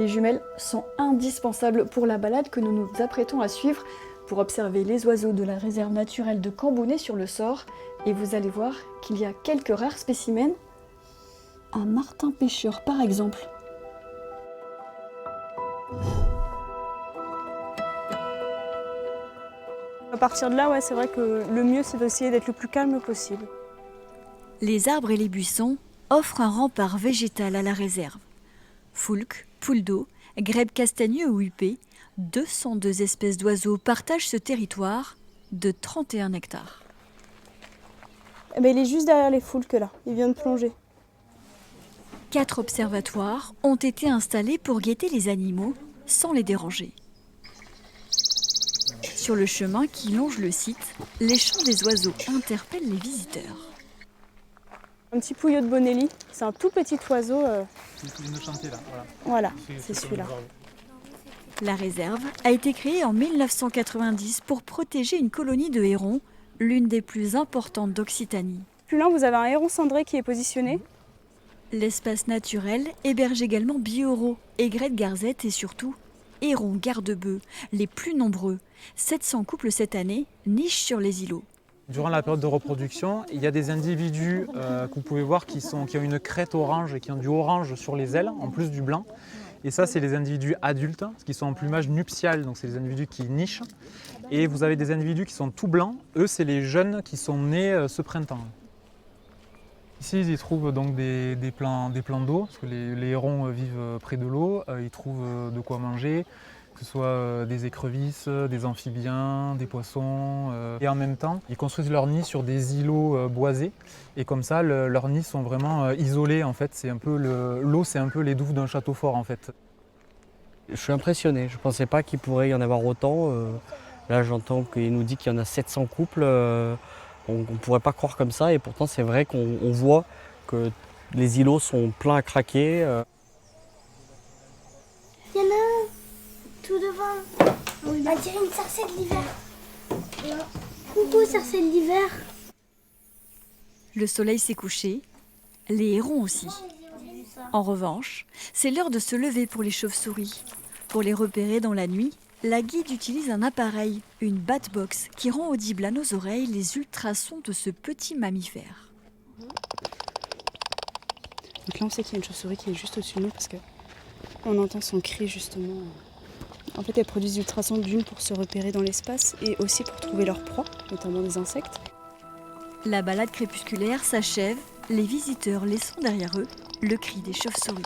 Les jumelles sont indispensables pour la balade que nous nous apprêtons à suivre pour observer les oiseaux de la réserve naturelle de Cambounet sur le Sor. Et vous allez voir qu'il y a quelques rares spécimens. Un martin pêcheur par exemple. À partir de là, ouais, c'est vrai que le mieux, c'est d'essayer d'être le plus calme possible. Les arbres et les buissons offrent un rempart végétal à la réserve. Foulques, poules d'eau, grèbes castagneux ou huppés, 202 espèces d'oiseaux partagent ce territoire de 31 hectares. Eh ben, il est juste derrière les foulques là, il vient de plonger. 4 observatoires ont été installés pour guetter les animaux sans les déranger. Sur le chemin qui longe le site, les chants des oiseaux interpellent les visiteurs. Un petit pouillot de Bonelli, c'est un tout petit oiseau. Il nous chantait là, Voilà, c'est celui-là. La réserve a été créée en 1990 pour protéger une colonie de hérons, l'une des plus importantes d'Occitanie. Plus loin, vous avez un héron cendré qui est positionné. L'espace naturel héberge également bioraux, aigrets de garzette et surtout hérons garde-bœufs, les plus nombreux. 700 couples cette année nichent sur les îlots. Durant la période de reproduction, il y a des individus que vous pouvez voir qui ont une crête orange et qui ont du orange sur les ailes, en plus du blanc. Et ça, c'est les individus adultes, qui sont en plumage nuptial, donc c'est les individus qui nichent. Et vous avez des individus qui sont tout blancs, eux, c'est les jeunes qui sont nés ce printemps. Ici, ils y trouvent donc des plans d'eau, parce que les hérons vivent près de l'eau, ils trouvent de quoi manger, que ce soit des écrevisses, des amphibiens, des poissons. Et en même temps, ils construisent leurs nids sur des îlots boisés. Et comme ça, leurs nids sont vraiment isolés. En fait, l'eau, c'est un peu les douves d'un château fort, en fait. Je suis impressionné. Je ne pensais pas qu'il pourrait y en avoir autant. Là, j'entends qu'il nous dit qu'il y en a 700 couples. On ne pourrait pas croire comme ça. Et pourtant, c'est vrai qu'on voit que les îlots sont pleins à craquer. Il y en a un tout devant. On va dire une sarcelle d'hiver. Coucou, sarcelle d'hiver. Le soleil s'est couché, les hérons aussi. En revanche, c'est l'heure de se lever pour les chauves-souris. Pour les repérer dans la nuit, la guide utilise un appareil, une bat-box, qui rend audible à nos oreilles les ultrasons de ce petit mammifère. Donc là, on sait qu'il y a une chauve-souris qui est juste au-dessus de nous parce qu'on entend son cri justement. En fait, elles produisent des ultrasons d'une pour se repérer dans l'espace et aussi pour trouver leur proie, notamment des insectes. La balade crépusculaire s'achève, les visiteurs laissant derrière eux le cri des chauves-souris.